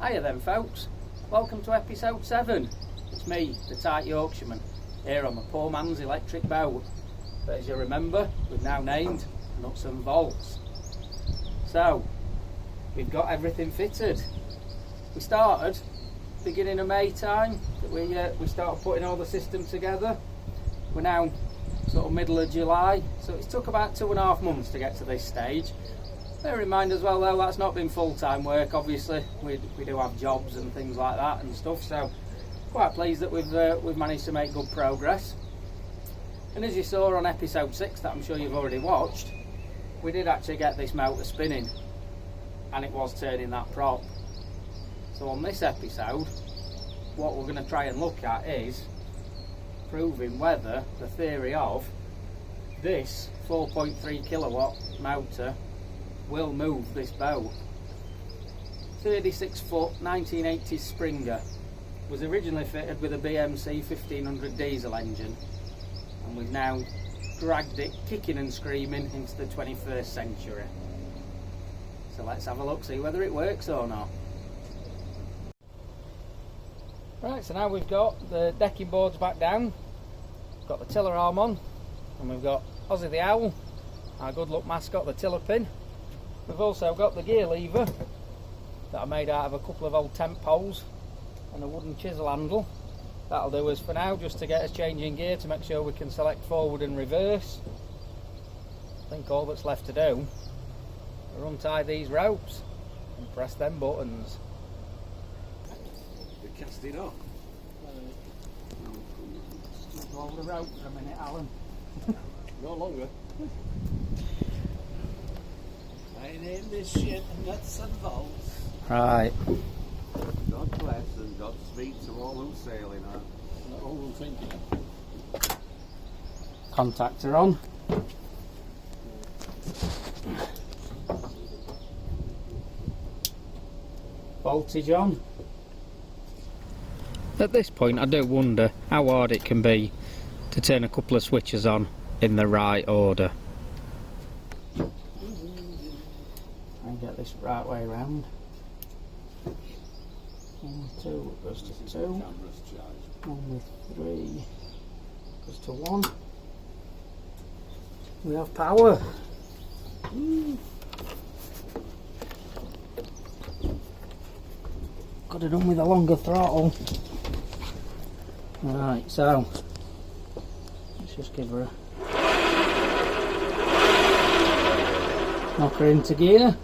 Hiya then folks, welcome to episode 7. It's me, the tight Yorkshireman, here on the poor man's electric boat. But as you remember, we've now named Nuts and Bolts. So, we've got everything fitted. We started beginning of May time, that we started putting all the system together. We're now sort of middle of July, so it's took about 2.5 months to get to this stage. Bear in mind as well though, that's not been full-time work, obviously. We do have jobs and things like that and stuff, so quite pleased that we've managed to make good progress. And as you saw on episode 6 that I'm sure you've already watched, we did actually get this motor spinning and it was turning that prop. So on this episode, what we're going to try and look at is proving whether the theory of this 4.3 kilowatt motor will move this boat. 36 foot 1980s Springer, was originally fitted with a BMC 1500 diesel engine, and we've now dragged it kicking and screaming into the 21st century. So let's have a look, see whether it works or not. Right, so now we've got the decking boards back down, we've got the tiller arm on, and we've got Ozzy the Owl, our good luck mascot, the tiller pin. We've also got the gear lever that I made out of a couple of old tent poles and a wooden chisel handle. That'll do us for now, just to get us changing gear to make sure we can select forward and reverse. I think all that's left to do is untie these ropes and press them buttons. We cast it off. Just hold the rope for a minute, Alan. No longer. I name this shit Nuts and Bolts. Right. God bless and Godspeed to all who sail in her. Not all who thinking. Contactor on. Voltage on. At this point I do wonder how hard it can be to turn a couple of switches on in the right order. And get this right way round. 1, 2 goes to 2. 1 with 3 goes to 1. We have power. Got it done with a longer throttle. Right, so let's just give her a knock her into gear.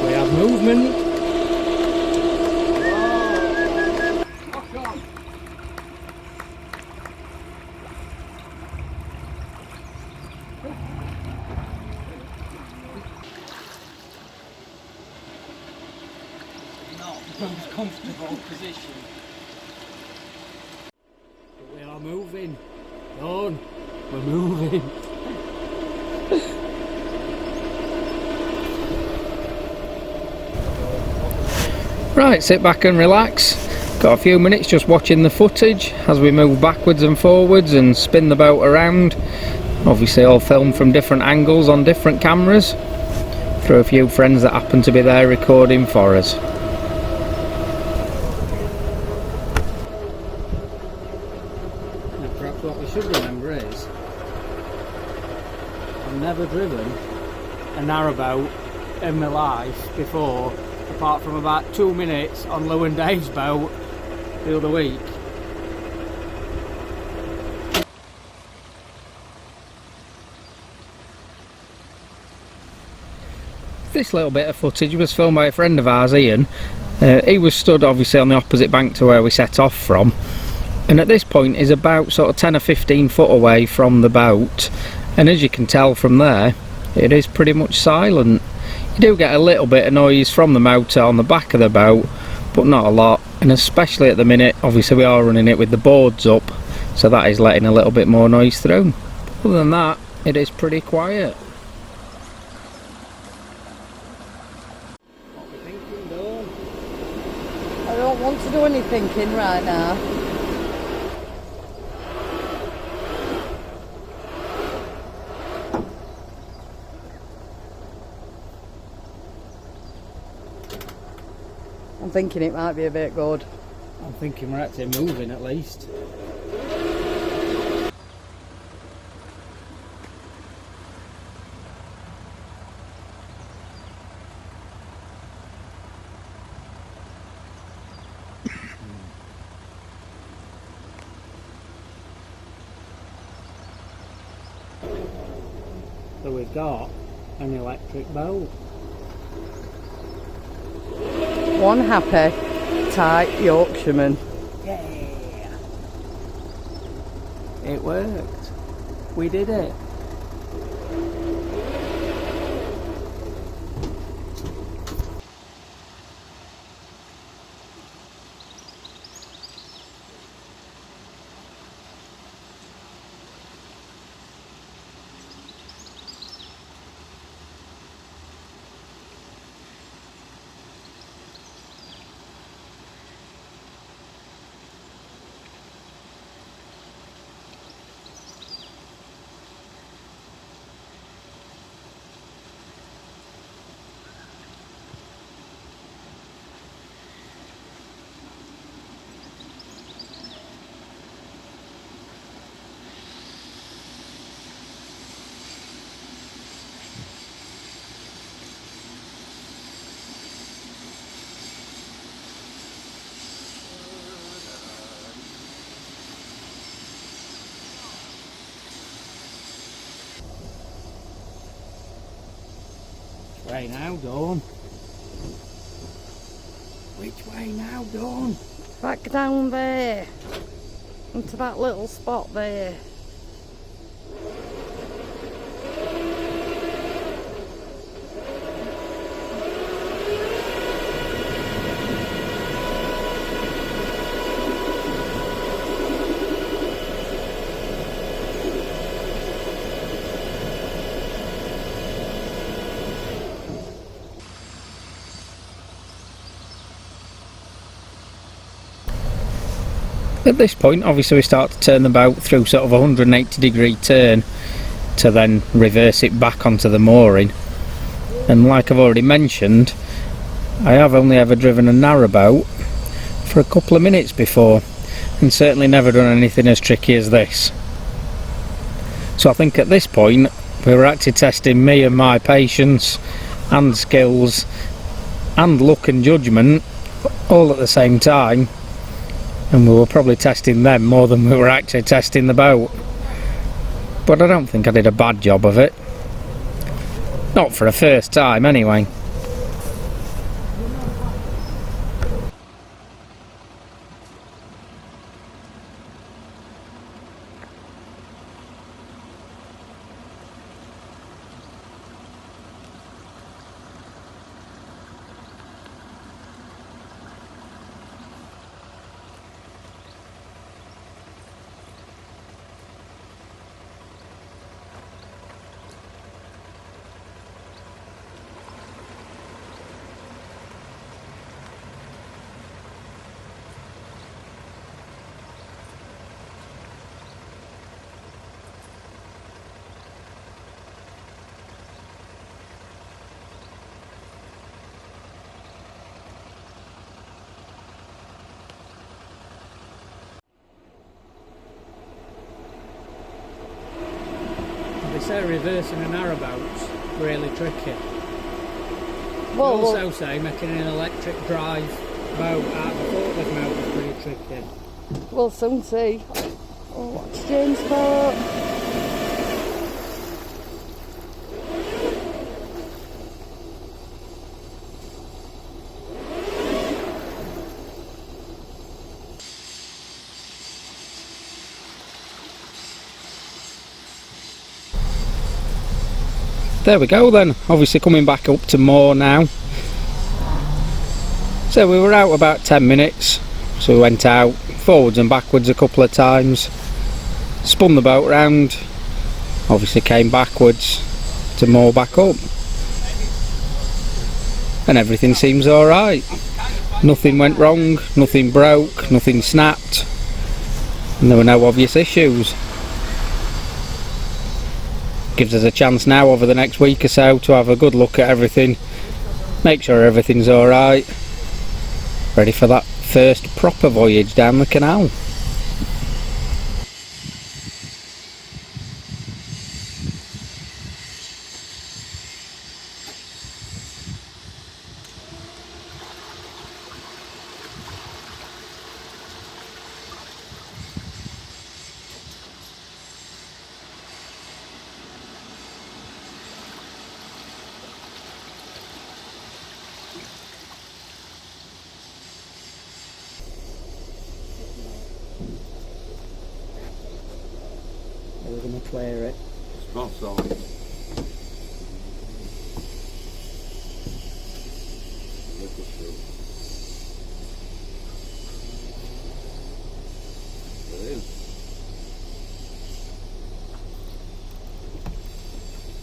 We have movement. Most comfortable position. But we are moving. On. We're moving. Right, sit back and relax. Got a few minutes just watching the footage as we move backwards and forwards and spin the boat around. Obviously all filmed from different angles on different cameras through a few friends that happen to be there recording for us. Perhaps what we should remember is I've never driven a narrowboat in my life before, apart from about 2 minutes on Lou and Dave's boat the other week. This little bit of footage was filmed by a friend of ours, Ian. He was stood obviously on the opposite bank to where we set off from, and at this point is about sort of 10 or 15 foot away from the boat, and as you can tell from there it is pretty much silent. You do get a little bit of noise from the motor on the back of the boat, but not a lot, and especially at the minute obviously we are running it with the boards up, so that is letting a little bit more noise through. Other than that, it is pretty quiet. What are we thinking, Dawn? I don't want to do any thinking right now. thinking it might be a bit good. I'm thinking we're actually moving at least. So we've got an electric boat. One happy, tight Yorkshireman. Yeah! It worked. We did it. Way now, Dawn? Which way now, Dawn? Back down there, into that little spot there. At this point, obviously we start to turn the boat through sort of a 180-degree turn to then reverse it back onto the mooring. And like I've already mentioned, I have only ever driven a narrowboat for a couple of minutes before, and certainly never done anything as tricky as this. So I think at this point we were actually testing me and my patience and skills and luck and judgment all at the same time. And we were probably testing them more than we were actually testing the boat. But I don't think I did a bad job of it. Not for a first time anyway. They say reversing a narrowboat's really tricky. Well, They also say making an electric drive boat out of a forklift motor is pretty tricky. we'll soon see. Oh, what's James' boat? There we go then, obviously coming back up to moor now. So we were out about 10 minutes, so we went out forwards and backwards a couple of times, spun the boat round, obviously came backwards to moor back up, and everything seems alright. Nothing went wrong, nothing broke, nothing snapped, and there were no obvious issues. Gives us a chance now over the next week or so to have a good look at everything, make sure everything's alright, ready for that first proper voyage down the canal. We're going to clear it. Spot on.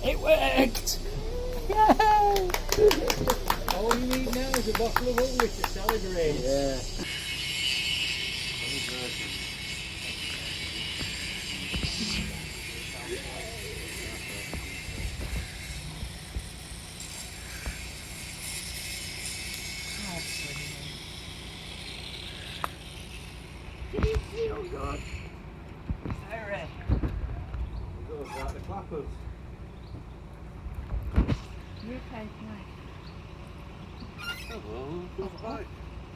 It worked! Yay! All you need now is a bottle of untie to celebrate. Yeah. Did it feel good? Very. It goes like the clappers. You okay, nice. Hello, goes back.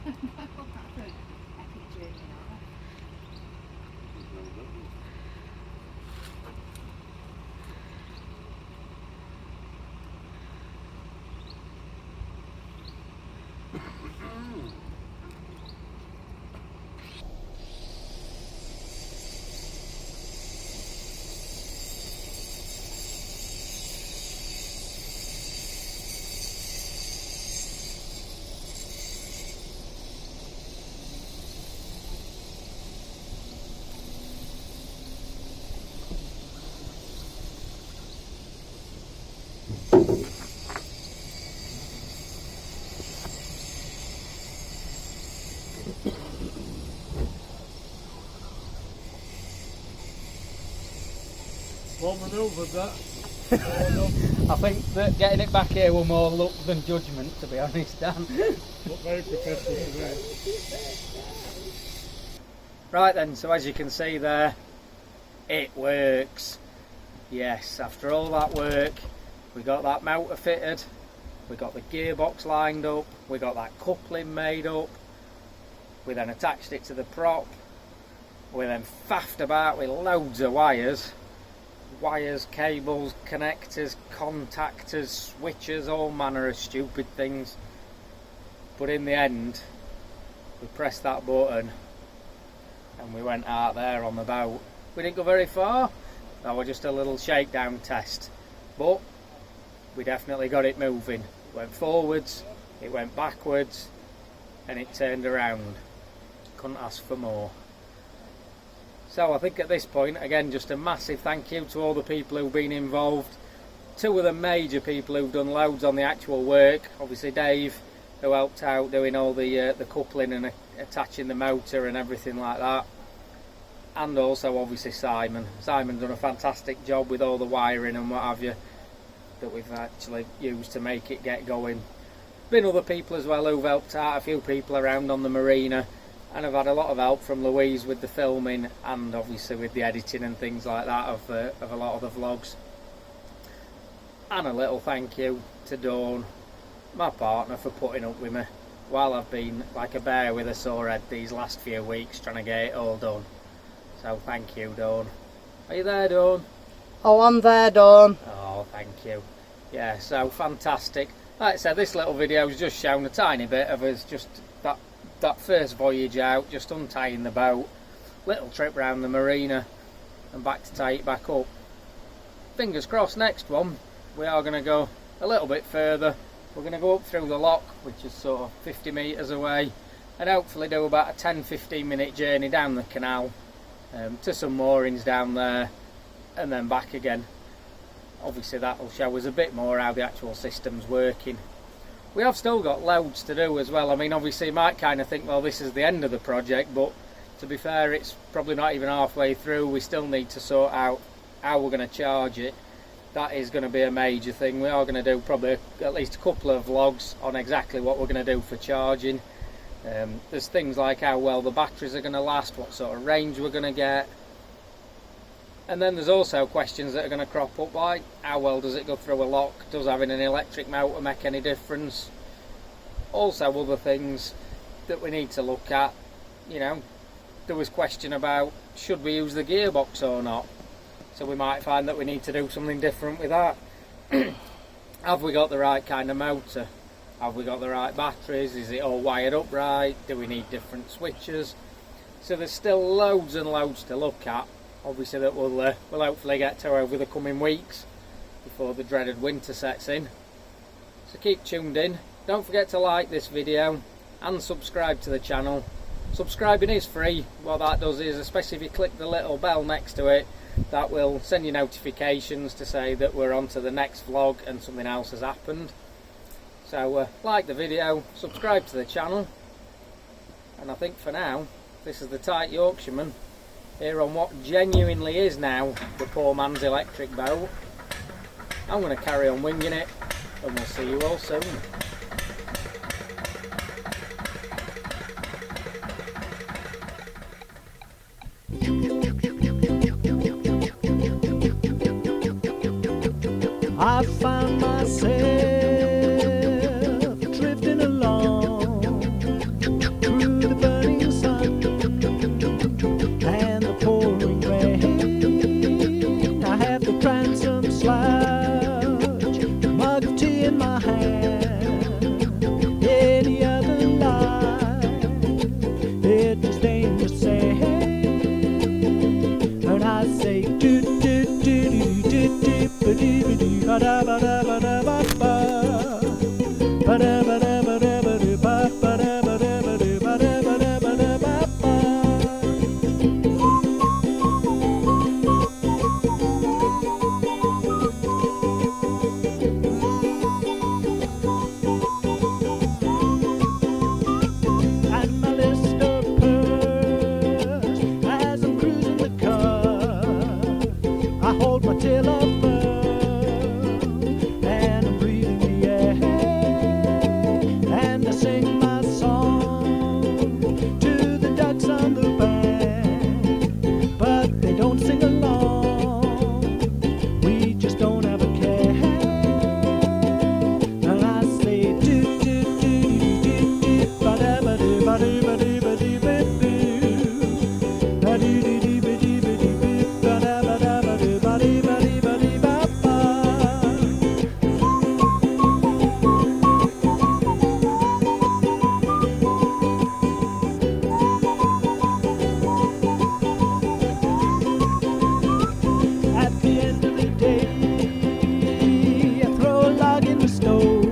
That's an epic journey now. Well manoeuvred that. I think that getting it back here were more luck than judgment, to be honest, Dan. Look very professional today. Right then, so as you can see there, it works. Yes, after all that work, we got that motor fitted, we got the gearbox lined up, we got that coupling made up, we then attached it to the prop, we then faffed about with loads of wires, cables, connectors, contactors, switches, all manner of stupid things. But in the end, we pressed that button and we went out there on the boat. We didn't go very far, that was just a little shakedown test, but we definitely got it moving. It went forwards, it went backwards, and it turned around. Couldn't ask for more. So I think at this point, again, just a massive thank you to all the people who've been involved. Two of the major people who've done loads on the actual work. Obviously Dave, who helped out doing all the coupling and attaching the motor and everything like that. And also obviously Simon. Simon's done a fantastic job with all the wiring and what have you that we've actually used to make it get going. Been other people as well who've helped out, a few people around on the marina. And I've had a lot of help from Louise with the filming and obviously with the editing and things like that of a lot of the vlogs. And a little thank you to Dawn, my partner, for putting up with me while I've been like a bear with a sore head these last few weeks trying to get it all done. So thank you, Dawn. Are you there, Dawn? Oh, I'm there, Dawn. Oh, thank you. Yeah, so fantastic. Like I said, this little video has just shown a tiny bit of us just that first voyage out, just untying the boat, little trip round the marina and back to tie it back up. Fingers crossed, next one we are going to go a little bit further. We're going to go up through the lock, which is sort of 50 metres away, and hopefully do about a 10-15 minute journey down the canal to some moorings down there and then back again. Obviously that will show us a bit more how the actual system's working. We have still got loads to do as well. I mean, obviously you might kind of think, well, this is the end of the project, but to be fair, it's probably not even halfway through. We still need to sort out how we're going to charge it. That is going to be a major thing. We are going to do probably at least a couple of vlogs on exactly what we're going to do for charging. There's things like how well the batteries are going to last, what sort of range we're going to get. And then there's also questions that are going to crop up, like how well does it go through a lock? Does having an electric motor make any difference? Also other things that we need to look at. You know, there was question about should we use the gearbox or not? So we might find that we need to do something different with that. Have we got the right kind of motor? Have we got the right batteries? Is it all wired up right? Do we need different switches? So there's still loads and loads to look at. Obviously that we'll hopefully get to over the coming weeks before the dreaded winter sets in. So keep tuned in. Don't forget to like this video and subscribe to the channel. Subscribing is free. What that does is, especially if you click the little bell next to it, that will send you notifications to say that we're on to the next vlog and something else has happened. So like the video, subscribe to the channel, and I think for now this is the tight Yorkshireman here on what genuinely is now the poor man's electric boat. I'm going to carry on winging it, and we'll see you all soon. I found myself drifting along through the burning sun and the pouring rain. I have the transom slouch, mug of tea in my hand. Any other life, it just ain't the same. And I say do do do do do do ba do do ba da ba da ba da ba ba da ba da ba da ba do ba ba da ba da ba do ba da ba da ba da ba ba. And my list of pearls as I'm cruising the car, I hold my tail up and I'm breathing the air, and I sing my song to the ducks on the bank, but they don't sing along. We just don't have a care. And I say do do do do do ba da ba do ba do ba do ba do ba do ba do do do ba do ba do ba da ba da ba do ba do ba do ba do ba ba. At the end of the day, I throw a log in the stove,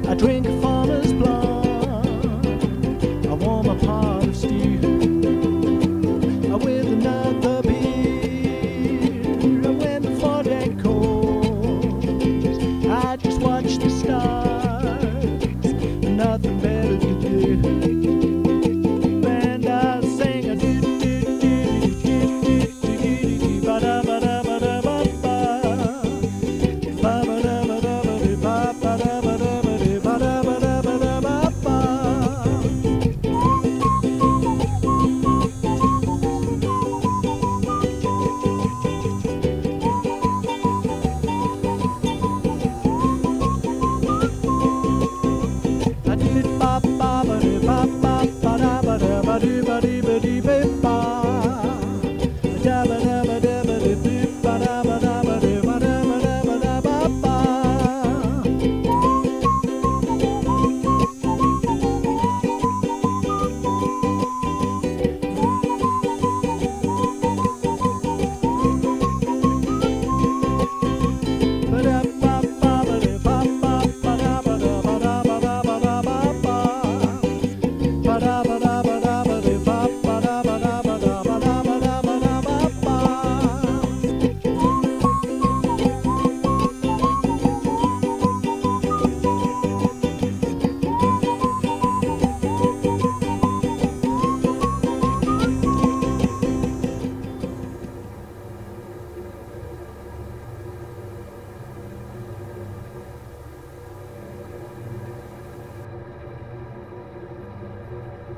I drink a farmer's plum, I warm a pot of stew, with another beer, when the foredeck calls, I just watch the stars, nothing better to do. And I sing a do do do do do do do do ba da ba da ba da ba ba ba ba da ba da ba do ba ba da ba da ba do ba da ba da ba da ba ba. I do ba ba ba do ba ba ba da ba da ba do ba do ba do